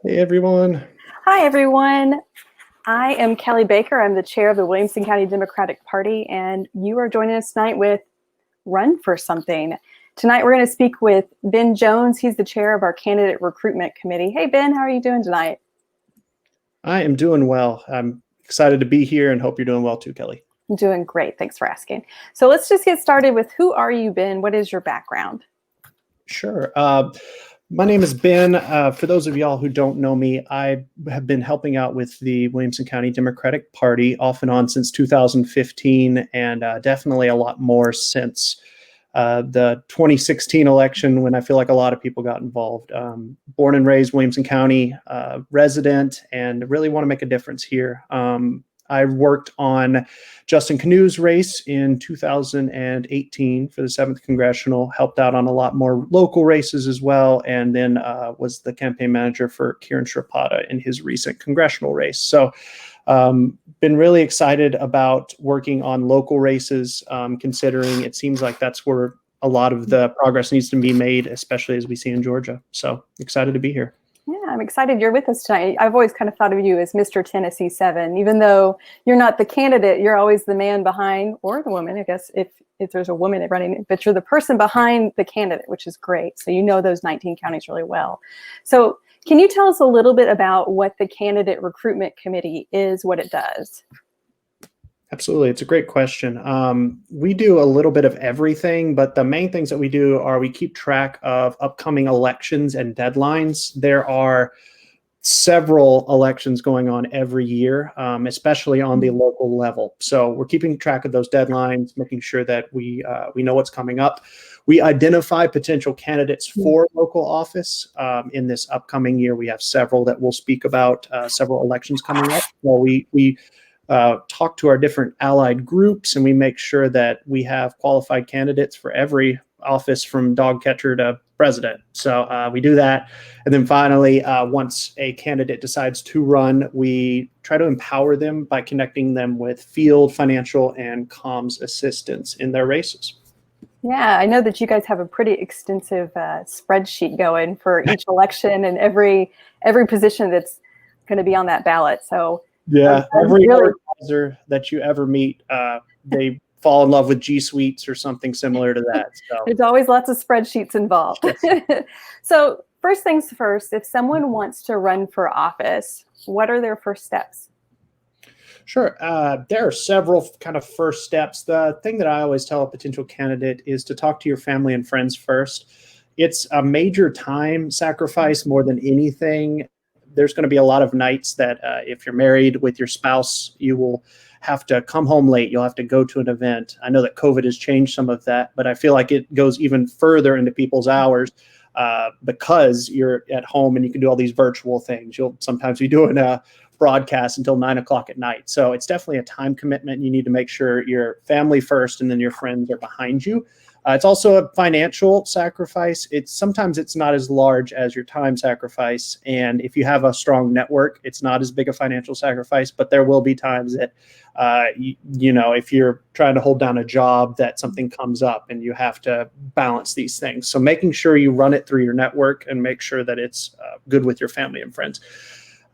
Hey everyone. Hi, everyone. I am Kelly Baker. I'm the chair of the Williamson County Democratic Party, and you are joining us tonight with Run for Something. Tonight, we're going to speak with Ben Jones. He's the chair of our candidate recruitment committee. Hey, Ben, how are you doing tonight? I am doing well. I'm excited to be here and hope you're doing well too, Kelly. I'm doing great. Thanks for asking. So let's just get started with who are you, Ben? What is your background? Sure. My name is Ben. For those of y'all who don't know me, I have been helping out with the Williamson County Democratic Party off and on since 2015, and definitely a lot more since the 2016 election, when I feel like a lot of people got involved. Born and raised Williamson County resident, and really want to make a difference here. I worked on Justin Canute's race in 2018 for the 7th Congressional, helped out on a lot more local races as well, and then was the campaign manager for Kieran Shrapata in his recent congressional race. So been really excited about working on local races, considering it seems like that's where a lot of the progress needs to be made, especially as we see in Georgia. So excited to be here. Yeah, I'm excited you're with us tonight. I've always kind of thought of you as Mr. Tennessee 7, even though you're not the candidate, you're always the man behind, or the woman, I guess, if there's a woman running, but you're the person behind the candidate, which is great. So you know those 19 counties really well. So can you tell us a little bit about what the Candidate Recruitment Committee is, what it does? Absolutely. It's a great question. We do a little bit of everything, but the main things that we do are we keep track of upcoming elections and deadlines. There are several elections going on every year, especially on the local level. So we're keeping track of those deadlines, making sure that we know what's coming up. We identify potential candidates for local office. In this upcoming year, we have several that we'll speak about, several elections coming up. Well, we talk to our different allied groups, and we make sure that we have qualified candidates for every office from dog catcher to president. So we do that. And then finally, once a candidate decides to run, we try to empower them by connecting them with field, financial, and comms assistance in their races. Yeah, I know that you guys have a pretty extensive spreadsheet going for each election and every position that's going to be on that ballot. So yeah, every organizer that you ever meet, they fall in love with G Suites or something similar to that. So there's always lots of spreadsheets involved. Yes. So first things first, if someone wants to run for office, what are their first steps? Sure. There are several kind of first steps. The thing that I always tell a potential candidate is to talk to your family and friends first. It's a major time sacrifice more than anything. There's going to be a lot of nights that if you're married with your spouse, you will have to come home late. You'll have to go to an event. I know that COVID has changed some of that, but I feel like it goes even further into people's hours because you're at home and you can do all these virtual things. You'll sometimes be doing a broadcast until 9 o'clock at night. So it's definitely a time commitment. You need to make sure your family first and then your friends are behind you. It's also a financial sacrifice. Sometimes it's not as large as your time sacrifice. And if you have a strong network, it's not as big a financial sacrifice, but there will be times that, if you're trying to hold down a job, that something comes up and you have to balance these things. So making sure you run it through your network and make sure that it's good with your family and friends.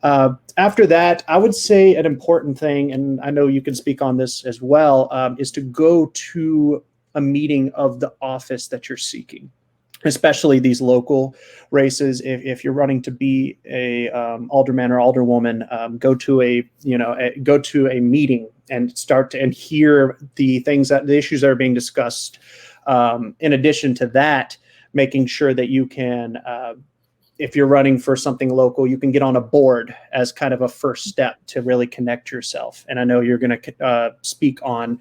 After that, I would say an important thing, and I know you can speak on this as well, is to go to a meeting of the office that you're seeking, especially these local races. If you're running to be a alderman or alderwoman, go to a meeting and start to hear the issues that are being discussed. In addition to that, making sure that you can, if you're running for something local, you can get on a board as kind of a first step to really connect yourself. And I know you're going to speak on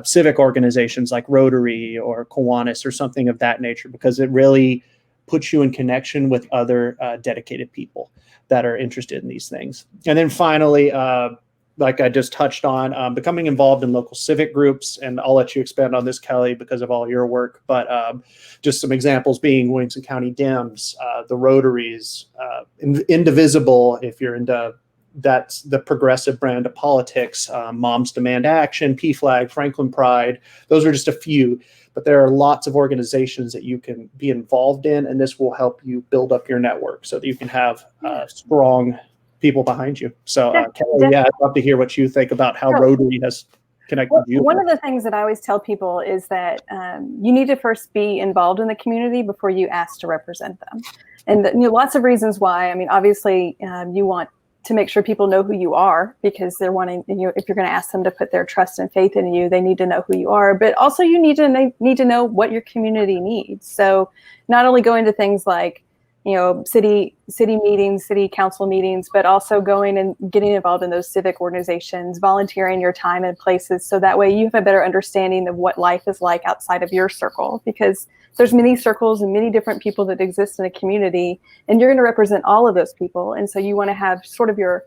civic organizations like Rotary or Kiwanis or something of that nature, because it really puts you in connection with other dedicated people that are interested in these things. And then finally, like I just touched on, becoming involved in local civic groups. And I'll let you expand on this, Kelly, because of all your work. But just some examples being Williamson County Dems, the Rotaries, Indivisible, if you're into that's the progressive brand of politics. Moms Demand Action, PFLAG, Franklin Pride. Those are just a few, but there are lots of organizations that you can be involved in, and this will help you build up your network so that you can have strong people behind you. So, Kelly, I'd love to hear what you think about how Rotary has connected you. One of the things that I always tell people is that you need to first be involved in the community before you ask to represent them. And lots of reasons why. I mean, obviously, you want to make sure people know who you are, because they're wanting, if you're going to ask them to put their trust and faith in you, they need to know who you are. But also you need to know what your community needs. So not only going to things like, city meetings, city council meetings, but also going and getting involved in those civic organizations, volunteering your time in places, so that way you have a better understanding of what life is like outside of your circle, because there's many circles and many different people that exist in a community, and you're going to represent all of those people. And so you want to have sort of your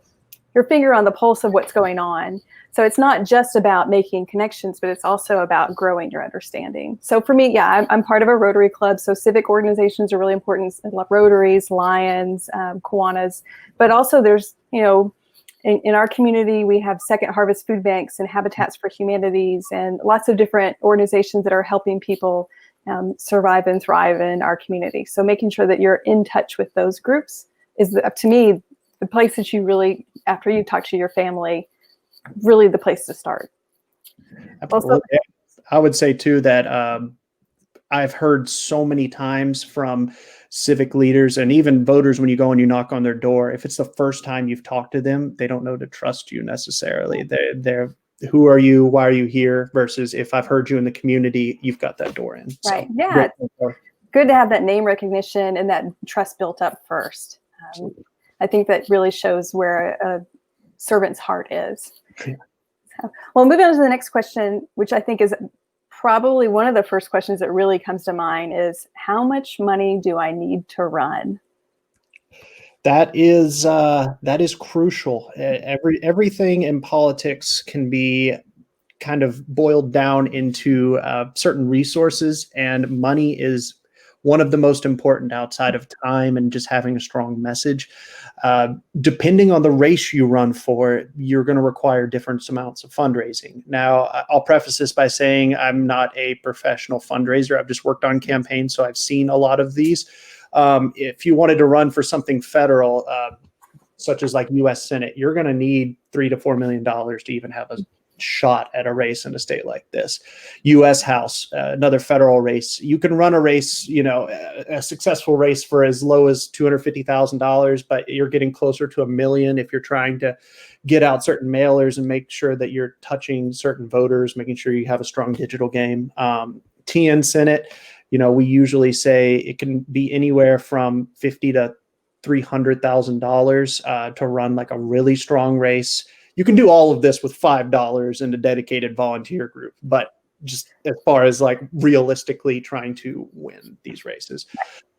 finger on the pulse of what's going on. So it's not just about making connections, but it's also about growing your understanding. So for me, I'm part of a Rotary Club. So civic organizations are really important, like Rotaries, Lions, Kiwanis, but also there's, in our community, we have Second Harvest Food Banks and Habitats for Humanities and lots of different organizations that are helping people survive and thrive in our community. So making sure that you're in touch with those groups is, to me, the place that you really, after you talk to your family, really the place to start. Absolutely. I would say too that I've heard so many times from civic leaders and even voters, when you go and you knock on their door, if it's the first time you've talked to them, they don't know to trust you necessarily. They're who are you? Why are you here? Versus if I've heard you in the community, you've got that door in. Right. So, yeah. Good to have that name recognition and that trust built up first. I think that really shows where a servant's heart is. Yeah. So, well, moving on to the next question, which I think is probably one of the first questions that really comes to mind, is how much money do I need to run? That is crucial. Everything in politics can be kind of boiled down into certain resources, and money is one of the most important outside of time and just having a strong message. Depending on the race you run for, you're going to require different amounts of fundraising. Now, I'll preface this by saying I'm not a professional fundraiser. I've just worked on campaigns, so I've seen a lot of these. If you wanted to run for something federal, such as like U.S. Senate, you're going to need $3 to $4 million to even have a shot at a race in a state like this. U.S. House, another federal race. You can run a race, a successful race for as low as $250,000, but you're getting closer to $1 million if you're trying to get out certain mailers and make sure that you're touching certain voters, making sure you have a strong digital game. TN Senate, we usually say it can be anywhere from $50,000 to $300,000 to run like a really strong race. You can do all of this with $5 and a dedicated volunteer group, but just as far as like realistically trying to win these races,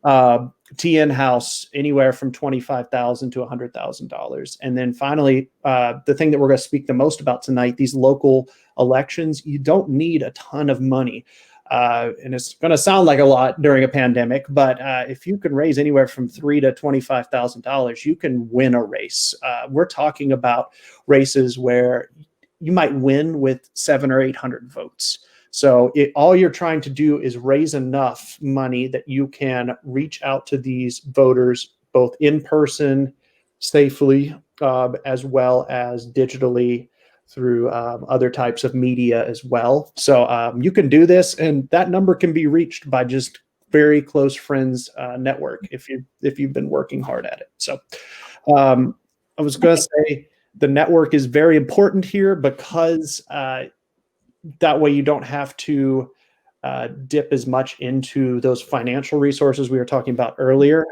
TN House, anywhere from $25,000 to $100,000. And then finally, the thing that we're going to speak the most about tonight, these local elections, you don't need a ton of money. And it's going to sound like a lot during a pandemic, but if you can raise anywhere from $3,000 to $25,000, you can win a race. We're talking about races where you might win with 700 or 800 votes. So all you're trying to do is raise enough money that you can reach out to these voters, both in person, safely, as well as digitally, through other types of media as well. So you can do this, and that number can be reached by just very close friends network if you've been working hard at it. So I was going to say the network is very important here, because that way you don't have to dip as much into those financial resources we were talking about earlier.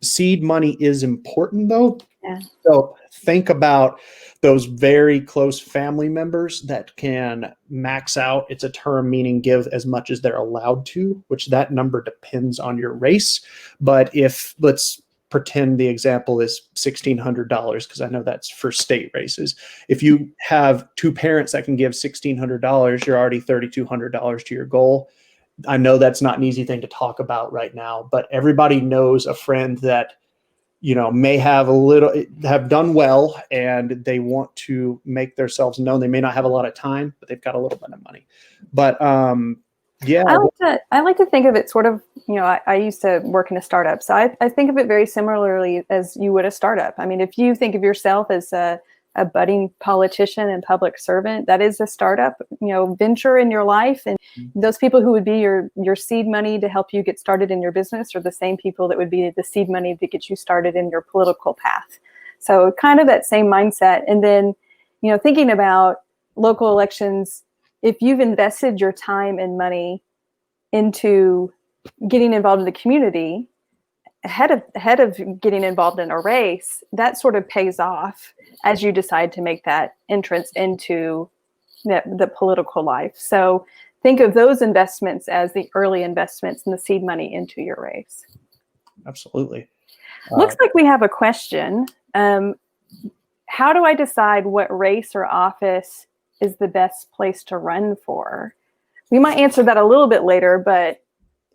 Seed money is important though. Yeah. So think about those very close family members that can max out. It's a term meaning give as much as they're allowed to, which that number depends on your race. But if, let's pretend the example is $1,600, because I know that's for state races. If you have two parents that can give $1,600, you're already $3,200 to your goal. I know that's not an easy thing to talk about right now, but everybody knows a friend that may have done well, and they want to make themselves known. They may not have a lot of time, but they've got a little bit of money. But yeah, I like to think of it sort of, I used to work in a startup, so I think of it very similarly as you would a startup. I mean, if you think of yourself as a budding politician and public servant, that is a startup, venture in your life. And those people who would be your seed money to help you get started in your business are the same people that would be the seed money to get you started in your political path. So kind of that same mindset. And then, thinking about local elections, if you've invested your time and money into getting involved in the community ahead of getting involved in a race, that sort of pays off as you decide to make that entrance into the political life. So think of those investments as the early investments and the seed money into your race. Absolutely. Looks like we have a question. How do I decide what race or office is the best place to run for? We might answer that a little bit later, but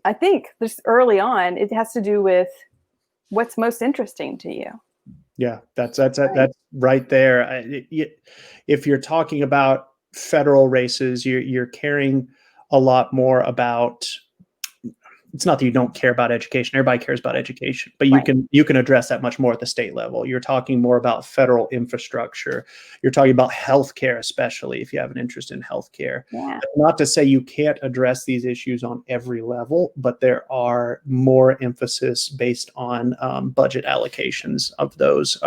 I think this early on, it has to do with what's most interesting to you. Yeah, that's right there. If you're talking about federal races, you're caring a lot more about. It's not that you don't care about education. Everybody cares about education, but you can address that much more at the state level. You're talking more about federal infrastructure. You're talking about healthcare, especially if you have an interest in healthcare. Yeah. Not to say you can't address these issues on every level, but there are more emphasis based on budget allocations of those.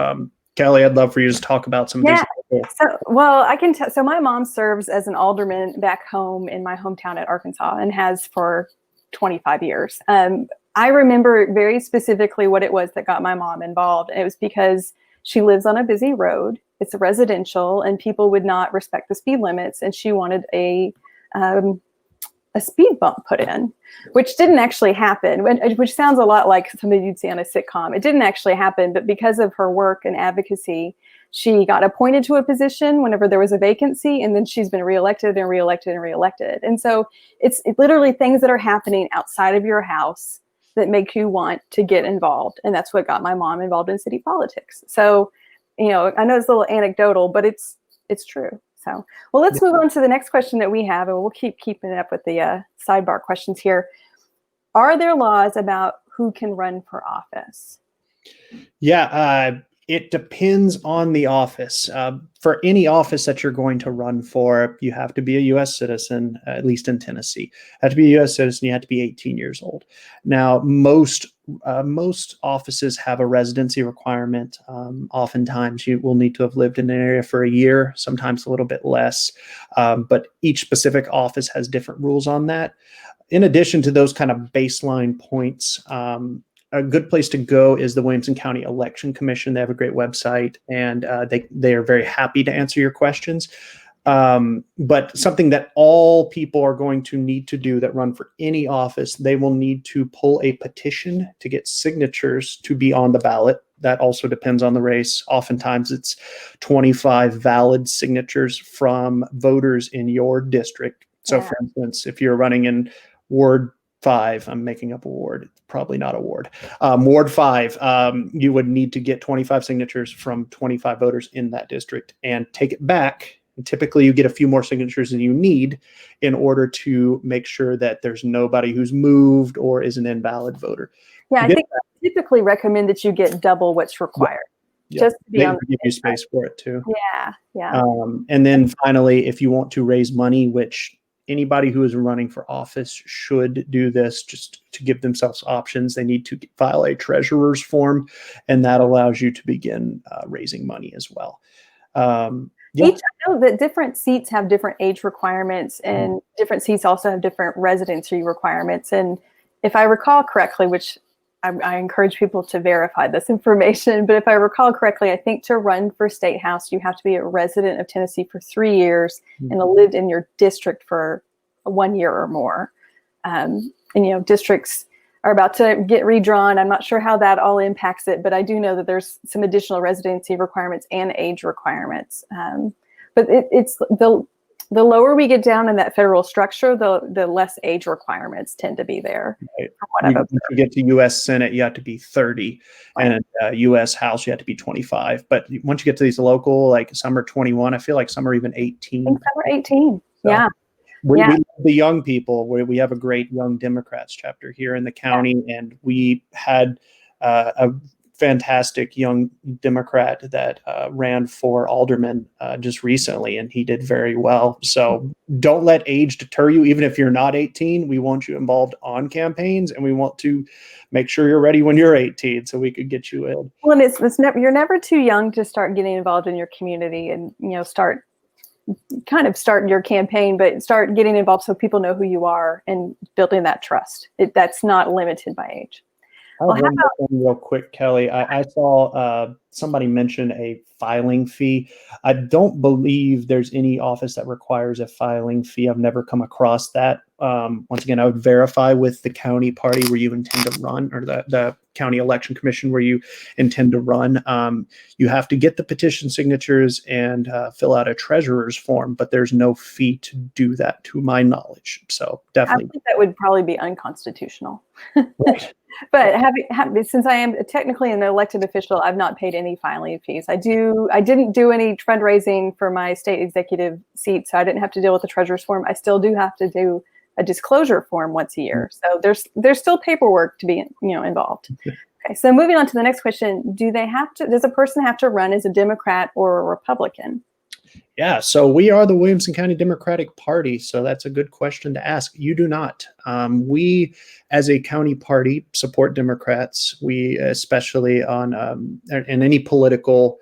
Kelly, I'd love for you to talk about some of these. I can tell. So my mom serves as an alderman back home in my hometown at Arkansas, and has for 25 years. I remember very specifically what it was that got my mom involved. And it was because she lives on a busy road. It's a residential, and people would not respect the speed limits. And she wanted a speed bump put in, which didn't actually happen, which sounds a lot like something you'd see on a sitcom. It didn't actually happen, but because of her work and advocacy, she got appointed to a position whenever there was a vacancy, and then she's been reelected and reelected and reelected. And so it's literally things that are happening outside of your house that make you want to get involved. And that's what got my mom involved in city politics. So, I know it's a little anecdotal, but it's true. So, well, let's move on to the next question that we have, and we'll keeping it up with the sidebar questions here. Are there laws about who can run for office? Yeah, it depends on the office. For any office that you're going to run for, you have to be a U.S. citizen, at least in Tennessee. You have to be a U.S. citizen. You have to be 18 years old. Now, most offices have a residency requirement. Oftentimes, you will need to have lived in an area for a year, sometimes a little bit less. But each specific office has different rules on that. In addition to those kind of baseline points, a good place to go is the Williamson County Election Commission. They have a great website, and they are very happy to answer your questions. But something that all people are going to need to do that run for any office, they will need to pull a petition to get signatures to be on the ballot. That also depends on the race. Oftentimes it's 25 valid signatures from voters in your district. So for instance, if you're running in Ward 5, I'm making up a ward, probably not a ward. Ward 5, you would need to get 25 signatures from 25 voters in that district and take it back. And typically you get a few more signatures than you need in order to make sure that there's nobody who's moved or is an invalid voter. Yeah, I think I typically recommend that you get double what's required. Yeah. Just to be they on give you space for it too. Yeah. And then finally, if you want to raise money, which anybody who is running for office should do this just to give themselves options, they need to file a treasurer's form, and that allows you to begin raising money as well. I know that different seats have different age requirements, and different seats also have different residency requirements. And if I recall correctly, which I encourage people to verify this information, but if I recall correctly, I think to run for state house, you have to be a resident of Tennessee for 3 years and lived in your district for 1 year or more. And, districts are about to get redrawn. I'm not sure how that all impacts it, but I do know that there's some additional residency requirements and age requirements. But it's the the lower we get down in that federal structure, the less age requirements tend to be there. Right. From what I've Once you get to U.S. Senate, you have to be 30, Right. and U.S. House, you have to be 25. But once you get to these local, like some are 21, I feel like some are even 18. I think some are 18. So Yeah. we Yeah. love the young people. We have a great Young Democrats chapter here in the county, and we had a fantastic young Democrat that ran for alderman just recently, and he did very well. So don't let age deter you. Even if you're not 18, we want you involved on campaigns, and we want to make sure you're ready when you're 18 so we could get you in. Well, and it's never, you're never too young to start getting involved in your community and, start your campaign, but start getting involved so people know who you are and building that trust. That's not limited by age. I have one more thing real quick, Kelly. I saw somebody mention a filing fee. I don't believe there's any office that requires a filing fee. I've never come across that. Once again, I would verify with the county party where you intend to run, or the county election commission where you intend to run. You have to get the petition signatures and fill out a treasurer's form, but there's no fee to do that, to my knowledge. So definitely. I think that would probably be unconstitutional. Right. But since I am technically an elected official, I've not paid any filing fees. I didn't do any fundraising for my state executive seat, so I didn't have to deal with the treasurer's form. I still do have to do a disclosure form once a year. So there's still paperwork to be involved. Okay, so moving on to the next question, does a person have to run as a Democrat or a Republican? Yeah, so we are the Williamson County Democratic Party, so that's a good question to ask. You do not. We, as a county party, support Democrats. We especially in any political,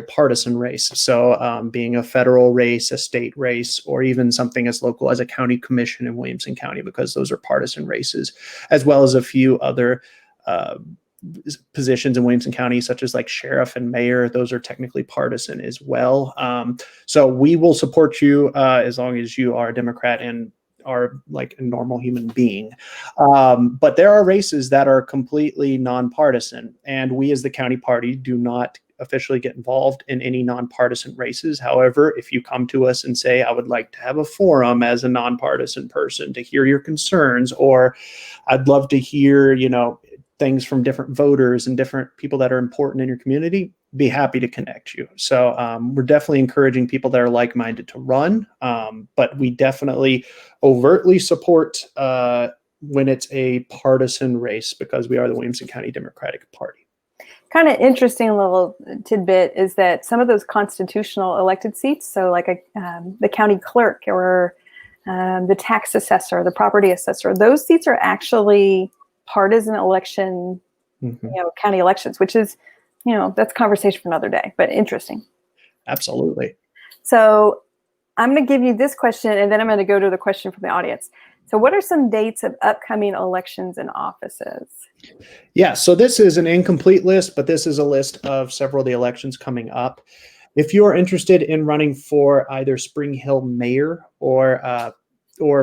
partisan race. So being a federal race, a state race, or even something as local as a county commission in Williamson County, because those are partisan races, as well as a few other positions in Williamson County, such as like sheriff and mayor. Those are technically partisan as well. So we will support you as long as you are a Democrat and are like a normal human being. But there are races that are completely nonpartisan, and we as the county party do not officially get involved in any nonpartisan races. However, if you come to us and say, I would like to have a forum as a nonpartisan person to hear your concerns, or I'd love to hear, things from different voters and different people that are important in your community, be happy to connect you. So we're definitely encouraging people that are like-minded to run, but we definitely overtly support when it's a partisan race, because we are the Williamson County Democratic Party. Kind of interesting little tidbit is that some of those constitutional elected seats, so like the county clerk or the tax assessor, the property assessor, those seats are actually partisan election, county elections, which is, that's conversation for another day, but interesting. Absolutely. So I'm going to give you this question, and then I'm going to go to the question from the audience. So what are some dates of upcoming elections and offices? Yeah, so this is an incomplete list, but this is a list of several of the elections coming up. If you are interested in running for either Spring Hill mayor or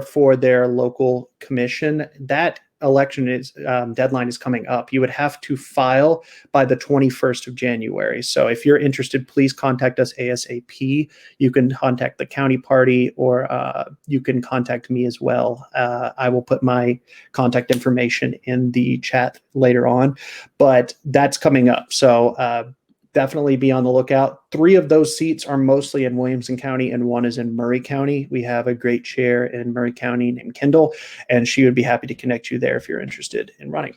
for their local commission, that election deadline is coming up. You would have to file by the 21st of January. So if you're interested, please contact us ASAP. You can contact the county party, or you can contact me as well. I will put my contact information in the chat later on, but that's coming up. So definitely be on the lookout. 3 of those seats are mostly in Williamson County, and 1 is in Murray County. We have a great chair in Murray County named Kendall, and she would be happy to connect you there if you're interested in running.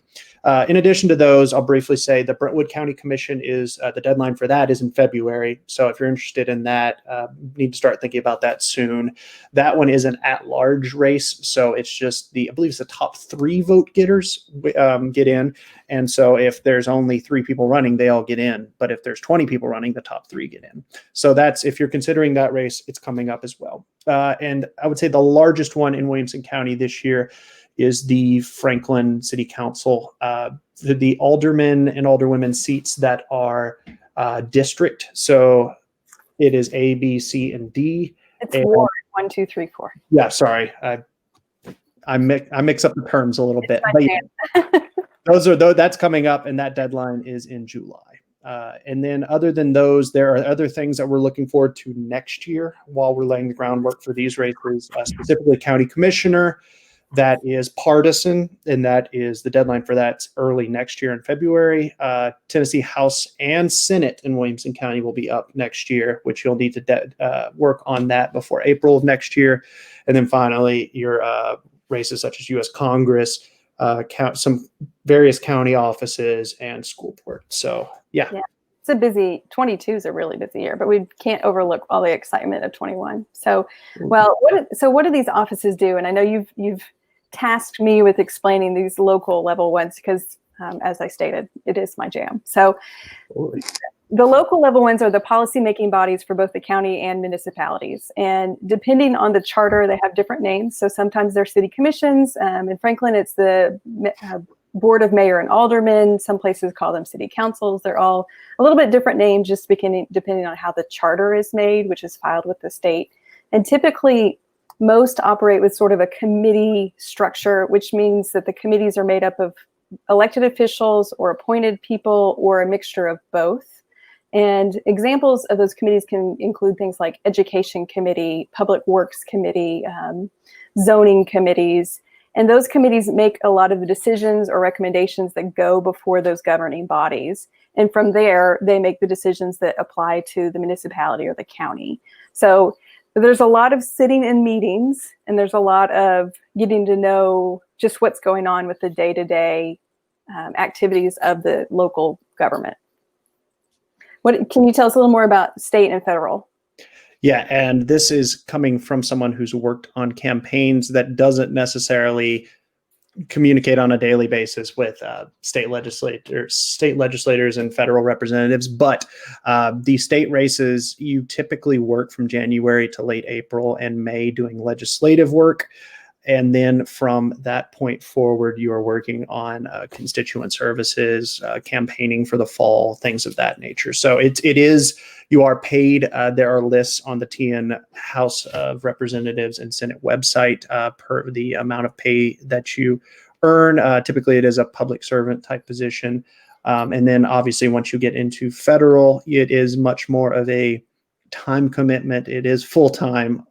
In addition to those, I'll briefly say the Brentwood County Commission is the deadline for that is in February. So if you're interested in that, you need to start thinking about that soon. That one is an at-large race, so it's just I believe it's the top 3 vote getters get in. And so if there's only 3 people running, they all get in. But if there's 20 people running, the top 3 get in. So if you're considering that race, it's coming up as well. And I would say the largest one in Williamson County this year is the Franklin City Council, the aldermen and alderwomen seats that are district. So it is A, B, C, and D. It's Ward 1, 2, 3, 4. Yeah, sorry, I mix up the terms a little bit. But yeah, that's coming up, and that deadline is in July. And then other than those, there are other things that we're looking forward to next year while we're laying the groundwork for these races, specifically county commissioner. That is partisan, and that is the deadline for that's early next year in February. Tennessee House and Senate in Williamson County will be up next year, which you'll need to work on that before April of next year. And then finally, your races such as U.S. Congress, some various county offices, and school board. So, yeah. It's a busy, 22 is a really busy year, but we can't overlook all the excitement of 21. So, well, what do these offices do? And I know you've tasked me with explaining these local level ones because, as I stated, it is my jam. So the local level ones are the policy-making bodies for both the county and municipalities. And depending on the charter, they have different names. So sometimes they're city commissions. In Franklin, it's the Board of Mayor and Aldermen. Some places call them city councils. They're all a little bit different names, just depending on how the charter is made, which is filed with the state. And typically, most operate with sort of a committee structure, which means that the committees are made up of elected officials or appointed people or a mixture of both. And examples of those committees can include things like Education Committee, Public Works Committee, zoning committees. And those committees make a lot of the decisions or recommendations that go before those governing bodies. And from there, they make the decisions that apply to the municipality or the county. So there's a lot of sitting in meetings, and there's a lot of getting to know just what's going on with the day-to-day activities of the local government. Can you tell us a little more about state and federal? Yeah, and this is coming from someone who's worked on campaigns that doesn't necessarily communicate on a daily basis with state legislators and federal representatives. But the state races, you typically work from January to late April and May doing legislative work. And then from that point forward, you are working on constituent services, campaigning for the fall, things of that nature. So you are paid. There are lists on the TN House of Representatives and Senate website per the amount of pay that you earn. Typically, it is a public servant type position. And then obviously, once you get into federal, it is much more of a time commitment. It is full time.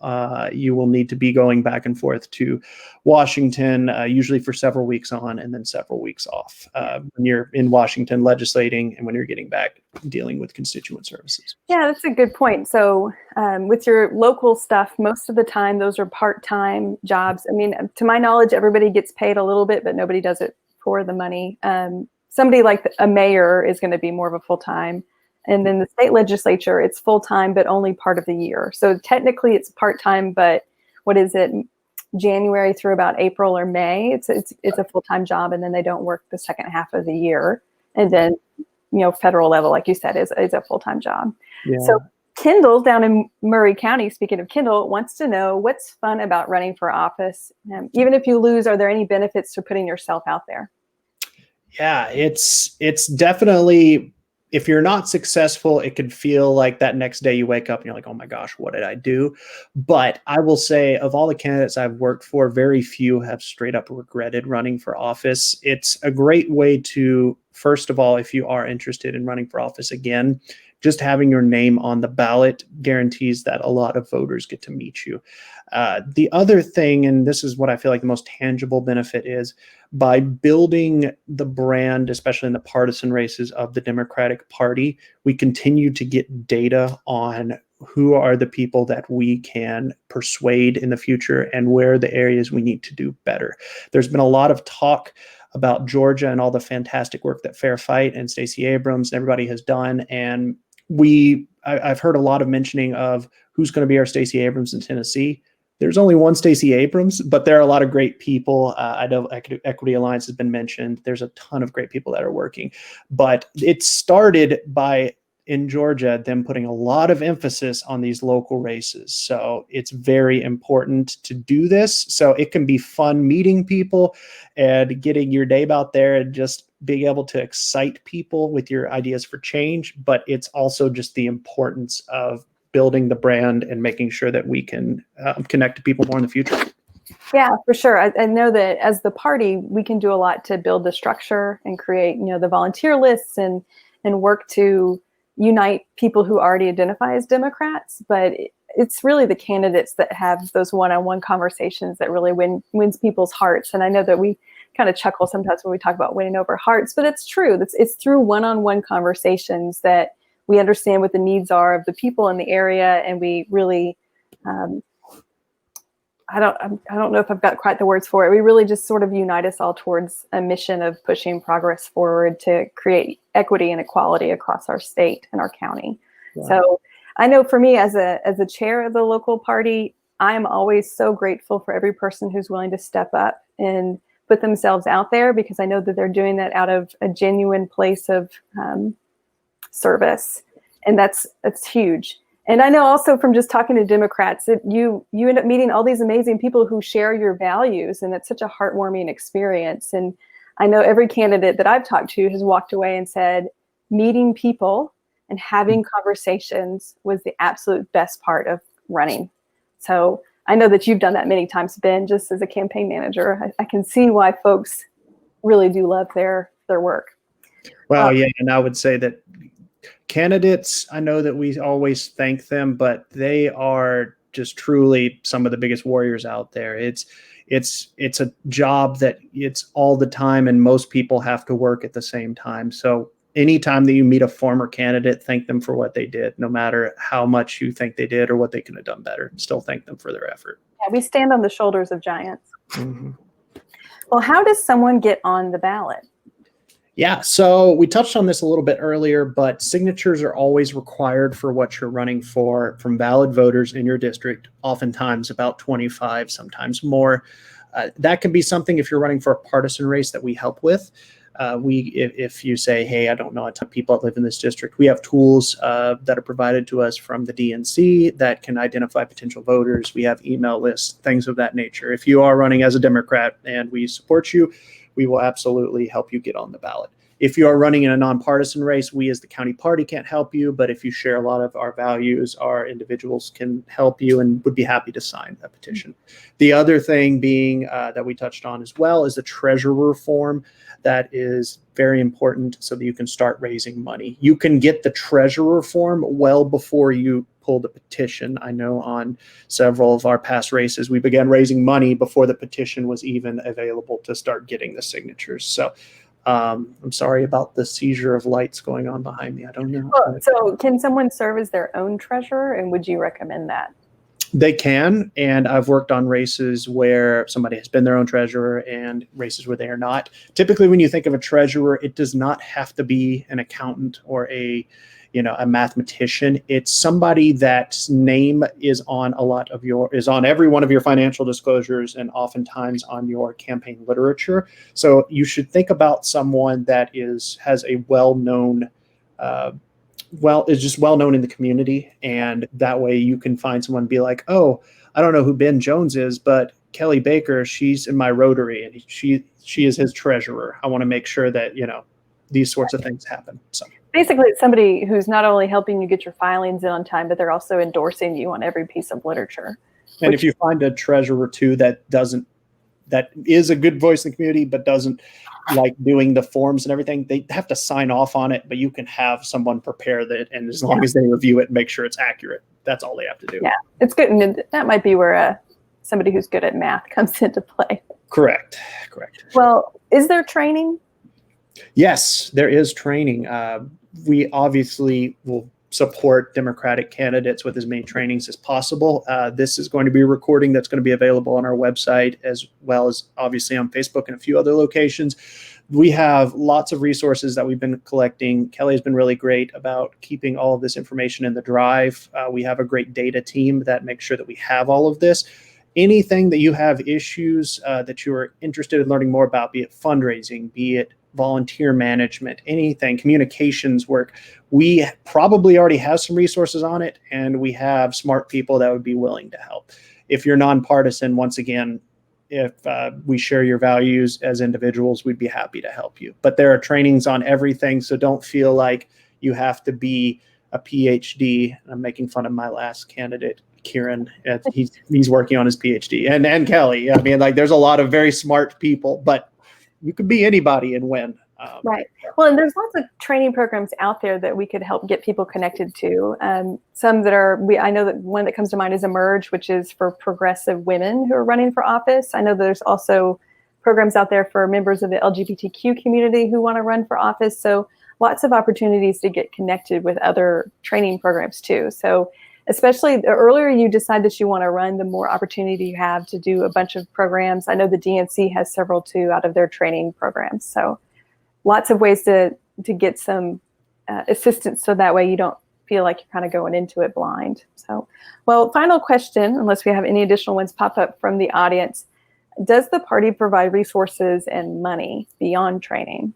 You will need to be going back and forth to Washington, usually for several weeks on and then several weeks off when you're in Washington legislating and when you're getting back dealing with constituent services. Yeah, that's a good point. So with your local stuff, most of the time, those are part-time jobs. I mean, to my knowledge, everybody gets paid a little bit, but nobody does it for the money. Somebody like a mayor is going to be more of a full-time. And then the state legislature, it's full-time, but only part of the year. So technically it's part-time, but what is it, January through about April or May, it's a full-time job, and then they don't work the second half of the year. And then, federal level, like you said, is a full-time job. Yeah. So Kendall down in Murray County, speaking of Kendall, wants to know what's fun about running for office. Even if you lose, are there any benefits to putting yourself out there? Yeah, it's definitely, if you're not successful, it could feel like that next day you wake up and you're like, oh my gosh, what did I do? But I will say, of all the candidates I've worked for, very few have straight up regretted running for office. It's a great way to, first of all, if you are interested in running for office again, just having your name on the ballot guarantees that a lot of voters get to meet you. The other thing, and this is what I feel like the most tangible benefit is, by building the brand, especially in the partisan races of the Democratic Party, we continue to get data on who are the people that we can persuade in the future and where are the areas we need to do better. There's been a lot of talk about Georgia and all the fantastic work that Fair Fight and Stacey Abrams and everybody has done. And I've heard a lot of mentioning of who's going to be our Stacey Abrams in Tennessee. There's only one Stacey Abrams, but there are a lot of great people. I know Equity Alliance has been mentioned. There's a ton of great people that are working. But it started by, in Georgia, them putting a lot of emphasis on these local races. So it's very important to do this. So it can be fun meeting people and getting your name out there and just being able to excite people with your ideas for change. But it's also just the importance of building the brand and making sure that we can connect to people more in the future. Yeah, for sure. I know that as the party, we can do a lot to build the structure and create, the volunteer lists and and work to unite people who already identify as Democrats, but it's really the candidates that have those one-on-one conversations that really wins people's hearts. And I know that we kind of chuckle sometimes when we talk about winning over hearts, but it's true. It's through one-on-one conversations that we understand what the needs are of the people in the area, and we really, I don't know if I've got quite the words for it. We really just sort of unite us all towards a mission of pushing progress forward to create equity and equality across our state and our county. Yeah. So I know for me as a chair of the local party, I'm always so grateful for every person who's willing to step up and put themselves out there, because I know that they're doing that out of a genuine place of service. And that's huge. And I know also from just talking to Democrats that you end up meeting all these amazing people who share your values, and it's such a heartwarming experience. And I know every candidate that I've talked to has walked away and said, meeting people and having conversations was the absolute best part of running. So I know that you've done that many times, Ben, just as a campaign manager. I can see why folks really do love their work. Well, yeah, and I would say that candidates, I know that we always thank them, but they are just truly some of the biggest warriors out there. It's a job that it's all the time, and most people have to work at the same time. So anytime that you meet a former candidate, thank them for what they did, no matter how much you think they did or what they could have done better. Still thank them for their effort. Yeah, we stand on the shoulders of giants. Mm-hmm. Well, how does someone get on the ballot? Yeah, so we touched on this a little bit earlier, but signatures are always required for what you're running for from valid voters in your district, oftentimes about 25, sometimes more. That can be something if you're running for a partisan race that we help with. If you say, hey, I don't know a ton of people that live in this district, we have tools that are provided to us from the DNC that can identify potential voters. We have email lists, things of that nature. If you are running as a Democrat and we support you, we will absolutely help you get on the ballot. If you are running in a nonpartisan race, we as the county party can't help you, but if you share a lot of our values, our individuals can help you and would be happy to sign that petition. The other thing being that we touched on as well is the treasurer form. That is very important so that you can start raising money. You can get the treasurer form well before you pull the petition. I know on several of our past races, we began raising money before the petition was even available to start getting the signatures. So I'm sorry about the seizure of lights going on behind me. I don't know. Well, so can someone serve as their own treasurer, and would you recommend that? They can, and I've worked on races where somebody has been their own treasurer and races where they are not. Typically, when you think of a treasurer, it does not have to be an accountant or a mathematician. It's somebody that's name is on on every one of your financial disclosures and oftentimes on your campaign literature. So you should think about someone that has a well-known is just well known in the community, and that way you can find someone and be like, oh, I don't know who Ben Jones is, but Kelly Baker, she's in my Rotary and she is his treasurer. I want to make sure that these sorts of things happen. So basically, it's somebody who's not only helping you get your filings in on time, but they're also endorsing you on every piece of literature. And if you find a treasurer too that is a good voice in the community but doesn't like doing the forms and everything, they have to sign off on it, but you can have someone prepare that, and as long as they review it and make sure it's accurate, that's all they have to do. Yeah, it's good. And that might be where somebody who's good at math comes into play. Correct. Well, is there training? Yes, there is training. We obviously will support Democratic candidates with as many trainings as possible. This is going to be a recording that's going to be available on our website, as well as obviously on Facebook and a few other locations. We have lots of resources that we've been collecting. Kelly has been really great about keeping all of this information in the drive. We have a great data team that makes sure that we have all of this. Anything that you have issues that you are interested in learning more about, be it fundraising, be it volunteer management, anything, communications work, we probably already have some resources on it, and we have smart people that would be willing to help. If you're nonpartisan, once again, if we share your values as individuals, we'd be happy to help you. But there are trainings on everything, so don't feel like you have to be a PhD. I'm making fun of my last candidate, Kieran. He's working on his PhD, and Kelly. I mean, like, there's a lot of very smart people, but you could be anybody and win. Right. Well, and there's lots of training programs out there that we could help get people connected to. Some that are, I know that one that comes to mind is Emerge, which is for progressive women who are running for office. I know there's also programs out there for members of the LGBTQ community who want to run for office. So lots of opportunities to get connected with other training programs too. So especially the earlier you decide that you want to run, the more opportunity you have to do a bunch of programs. I know the DNC has several too out of their training programs. So lots of ways to get some assistance, so that way you don't feel like you're kind of going into it blind. So, well, final question, unless we have any additional ones pop up from the audience. Does the party provide resources and money beyond training?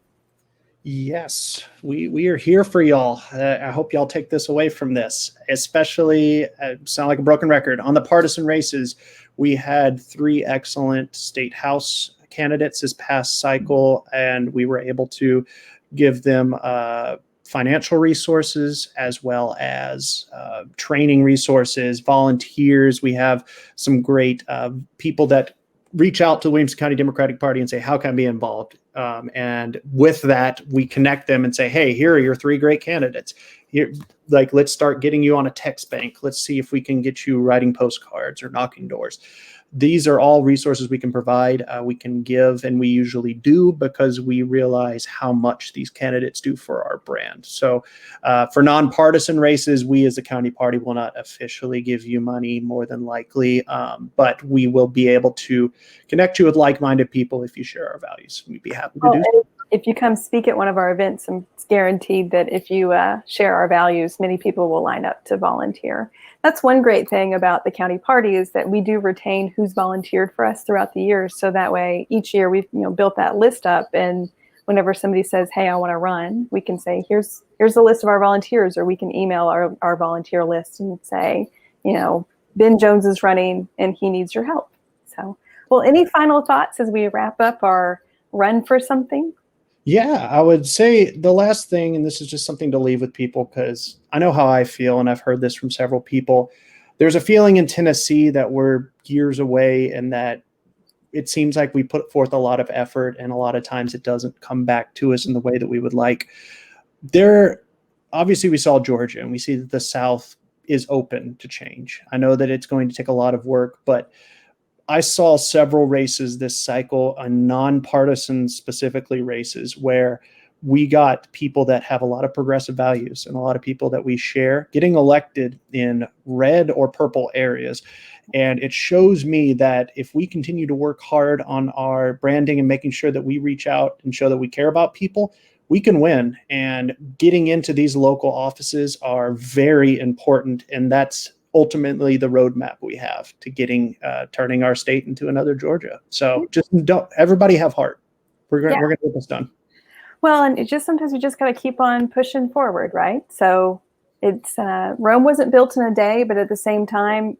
Yes, we are here for y'all. I hope y'all take this away from this, especially, sound like a broken record, on the partisan races. We had 3 excellent state house candidates this past cycle, and we were able to give them financial resources as well as training resources, volunteers. We have some great people that reach out to the Williamson County Democratic Party and say, how can I be involved? And with that, we connect them and say, hey, here are your 3 great candidates. Here, like, let's start getting you on a text bank. Let's see if we can get you writing postcards or knocking doors. These are all resources we can provide, we can give, and we usually do because we realize how much these candidates do for our brand. So for nonpartisan races, we as a county party will not officially give you money, more than likely, but we will be able to connect you with like-minded people if you share our values. We'd be happy to do so. If you come speak at one of our events, it's guaranteed that if you share our values, many people will line up to volunteer. That's one great thing about the county party, is that we do retain who's volunteered for us throughout the years. So that way, each year we've built that list up, and whenever somebody says, "Hey, I want to run," we can say, "Here's a list of our volunteers," or we can email our volunteer list and say, Ben Jones is running and he needs your help. So, well, any final thoughts as we wrap up our run for something? Yeah, I would say the last thing, and this is just something to leave with people because I know how I feel, and I've heard this from several people. There's a feeling in Tennessee that we're years away and that it seems like we put forth a lot of effort, and a lot of times it doesn't come back to us in the way that we would like. Obviously, we saw Georgia, and we see that the South is open to change. I know that it's going to take a lot of work, but I saw several races this cycle, nonpartisan specifically races, where we got people that have a lot of progressive values and a lot of people that we share getting elected in red or purple areas. And it shows me that if we continue to work hard on our branding and making sure that we reach out and show that we care about people, we can win. And getting into these local offices are very important. And that's ultimately the roadmap we have to turning our state into another Georgia. So just everybody have heart. We're gonna get this done. Well, and sometimes you just got to keep on pushing forward, right? So it's Rome wasn't built in a day, but at the same time,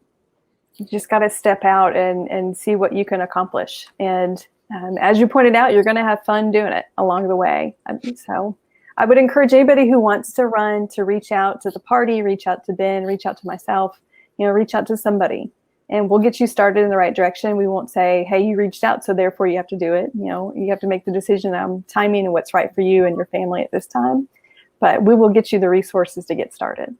you just got to step out and see what you can accomplish. And as you pointed out, you're going to have fun doing it along the way. So I would encourage anybody who wants to run to reach out to the party, reach out to Ben, reach out to myself, reach out to somebody, and we'll get you started in the right direction. We won't say, hey, you reached out, so therefore you have to do it. You have to make the decision on timing and what's right for you and your family at this time. But we will get you the resources to get started.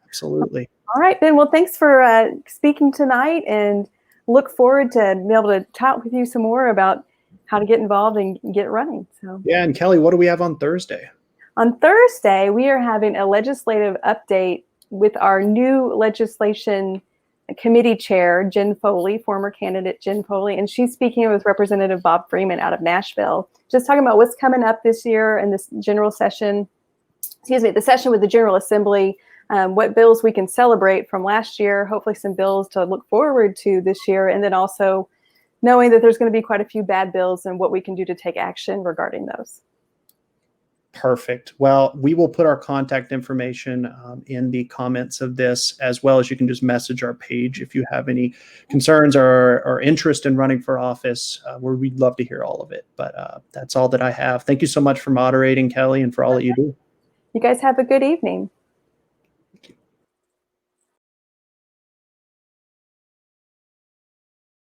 Absolutely. All right, Ben. Well, thanks for speaking tonight, and look forward to be able to talk with you some more about how to get involved and get running. So yeah, and Kelly, what do we have on Thursday? On Thursday, we are having a legislative update with our new legislation committee chair, Jen Foley, former candidate Jen Foley, and she's speaking with Representative Bob Freeman out of Nashville, just talking about what's coming up this year in this general session, the session with the General Assembly, what bills we can celebrate from last year, hopefully some bills to look forward to this year, and then also knowing that there's going to be quite a few bad bills and what we can do to take action regarding those. Perfect. Well, we will put our contact information in the comments of this, as well as you can just message our page if you have any concerns or interest in running for office, where we'd love to hear all of it. But that's all that I have. Thank you so much for moderating, Kelly, and for all that you do. You guys have a good evening.